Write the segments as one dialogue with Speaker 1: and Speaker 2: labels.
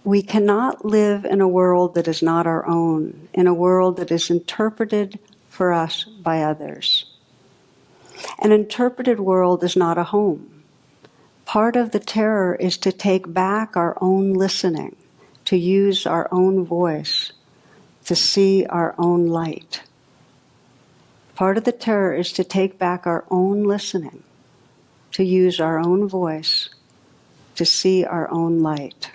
Speaker 1: we cannot live in a world that is not our own, in a world that is interpreted for us by others. An interpreted world is not a home. Part of the terror is to take back our own listening, to use our own voice, to see our own light. Part of the terror is to take back our own listening, to use our own voice, to see our own light.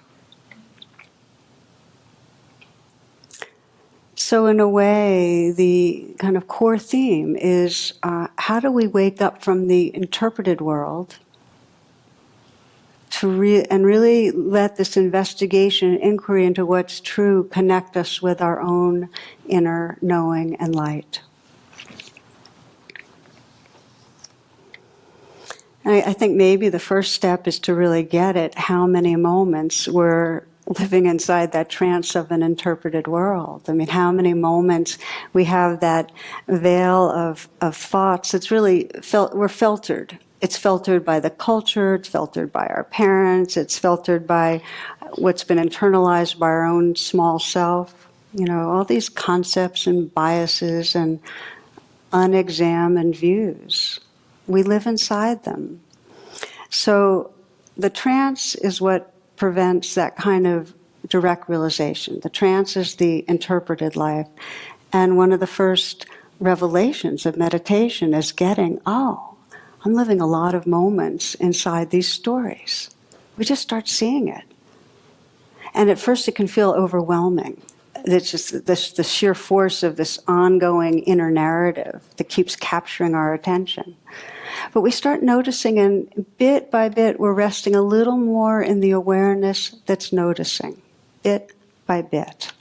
Speaker 1: So in a way, the kind of core theme is how do we wake up from the interpreted world and really let this investigation, inquiry into what's true, connect us with our own inner knowing and light. I think maybe the first step is to really get it how many moments we're living inside that trance of an interpreted world. I mean, how many moments we have that veil of thoughts that's really, we're filtered. It's filtered by the culture, it's filtered by our parents, it's filtered by what's been internalized by our own small self. You know, all these concepts and biases and unexamined views. We live inside them. So the trance is what prevents that kind of direct realization. The trance is the interpreted life. And one of the first revelations of meditation is getting, oh, I'm living a lot of moments inside these stories. We just start seeing it. And at first it can feel overwhelming. It's just the sheer force of this ongoing inner narrative that keeps capturing our attention. But we start noticing, and bit by bit, we're resting a little more in the awareness that's noticing, bit by bit.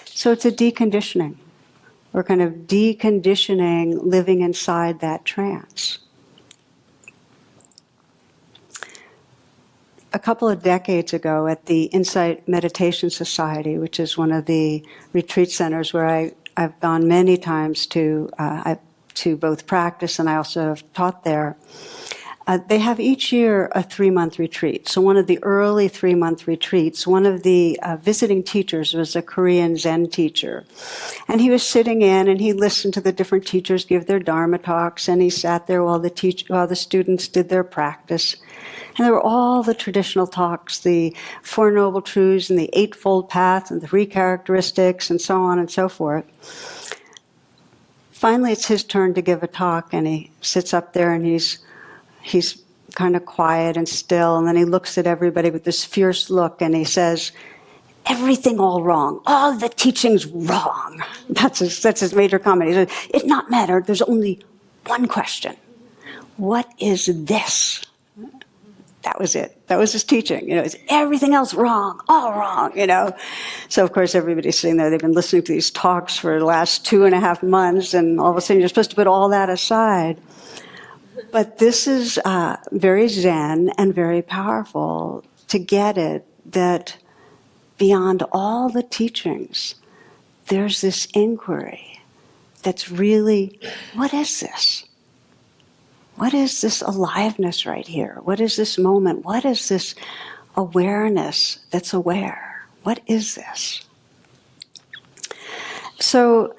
Speaker 1: So it's a deconditioning. We're kind of deconditioning living inside that trance. A couple of decades ago at the Insight Meditation Society, which is one of the retreat centers where I've gone many times to both practice and I also have taught there, they have each year a 3-month retreat. So one of the early 3-month retreats, one of the visiting teachers was a Korean Zen teacher. And he was sitting in and he listened to the different teachers give their Dharma talks, and he sat there while the students did their practice. And there were all the traditional talks, the Four Noble Truths and the Eightfold Path and the 3 characteristics and so on and so forth. Finally, it's his turn to give a talk, and he sits up there and he's kind of quiet and still, and then he looks at everybody with this fierce look and he says, everything all wrong. All the teaching's wrong. That's his major comment. He says, it not matter. There's only one question. What is this? That was it. That was his teaching. You know, is everything else wrong? All wrong, you know. So, of course, everybody's sitting there. They've been listening to these talks for the last 2.5 months, and all of a sudden you're supposed to put all that aside. But this is very Zen and very powerful to get it that beyond all the teachings, there's this inquiry that's really, what is this? What is this aliveness right here? What is this moment? What is this awareness that's aware? What is this? So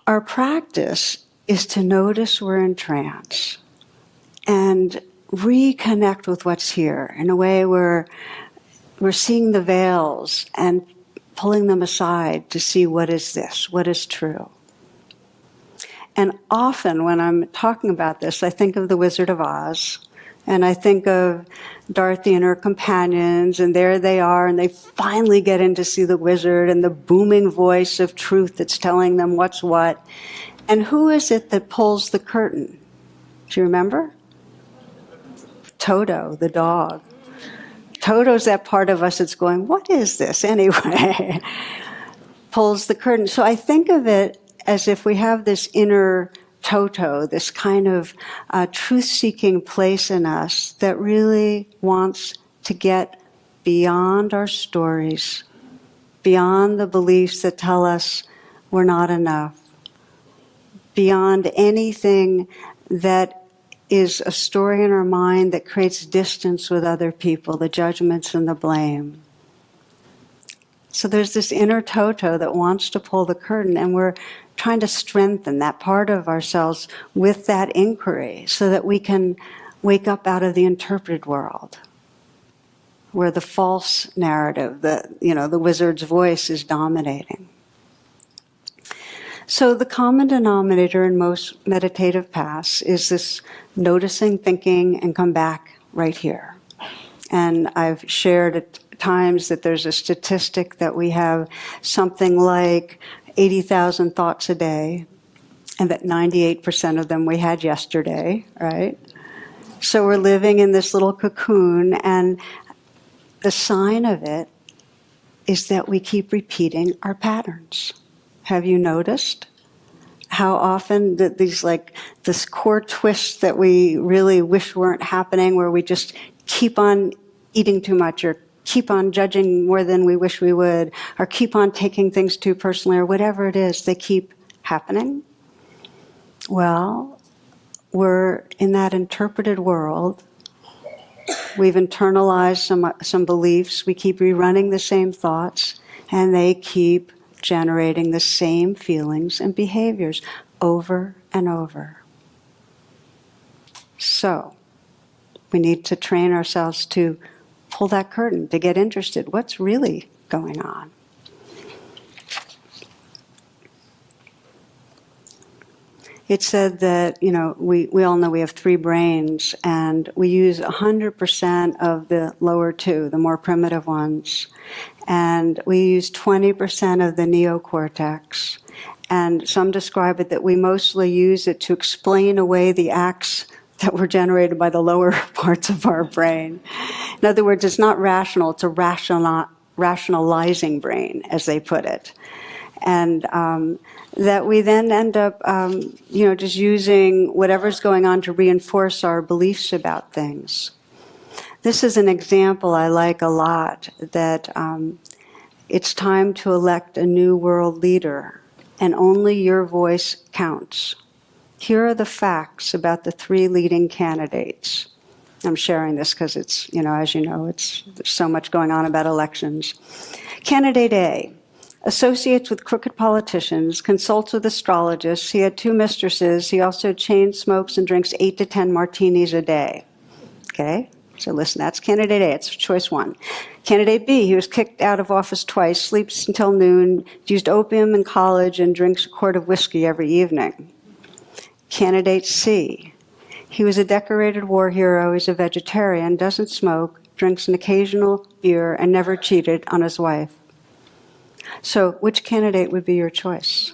Speaker 1: our practice is to notice we're in trance and reconnect with what's here in a way where we're seeing the veils and pulling them aside to see what is this, what is true. And often when I'm talking about this, I think of the Wizard of Oz, and I think of Dorothy and her companions, and there they are, and they finally get in to see the wizard and the booming voice of truth that's telling them what's what. And who is it that pulls the curtain? Do you remember? Toto, the dog. Toto's that part of us that's going, what is this anyway? Pulls the curtain. So I think of it as if we have this inner Toto, this kind of truth-seeking place in us that really wants to get beyond our stories, beyond the beliefs that tell us we're not enough, beyond anything that is a story in our mind that creates distance with other people, the judgments and the blame. So there's this inner Toto that wants to pull the curtain, and we're trying to strengthen that part of ourselves with that inquiry so that we can wake up out of the interpreted world, where the false narrative, the wizard's voice is dominating. So the common denominator in most meditative paths is this noticing, thinking, and come back right here. And I've shared at times that there's a statistic that we have something like 80,000 thoughts a day, and that 98% of them we had yesterday, right? So we're living in this little cocoon, and the sign of it is that we keep repeating our patterns. Have you noticed how often that this core twist that we really wish weren't happening, where we just keep on eating too much, or keep on judging more than we wish we would, or keep on taking things too personally, or whatever it is, they keep happening? Well, we're in that interpreted world. We've internalized some beliefs. We keep rerunning the same thoughts, and they keep generating the same feelings and behaviors over and over. So, we need to train ourselves to pull that curtain, to get interested. What's really going on? It's said that, we all know we have 3 brains, and we use 100% of the lower 2, the more primitive ones. And we use 20% of the neocortex. And some describe it that we mostly use it to explain away the acts that were generated by the lower parts of our brain. In other words, it's not rational, it's a rationalizing brain, as they put it. And that we then end up, just using whatever's going on to reinforce our beliefs about things. This is an example I like a lot, that it's time to elect a new world leader, and only your voice counts. Here are the facts about the 3 leading candidates. I'm sharing this because it's, as you know, there's so much going on about elections. Candidate A associates with crooked politicians, consults with astrologists. He had 2 mistresses. He also chain smokes and drinks 8 to 10 martinis a day. Okay? So listen, that's candidate A. It's choice 1. Candidate B, he was kicked out of office twice, sleeps until noon, used opium in college, and drinks a quart of whiskey every evening. Candidate C, he was a decorated war hero. He's a vegetarian, doesn't smoke, drinks an occasional beer, and never cheated on his wife. So which candidate would be your choice?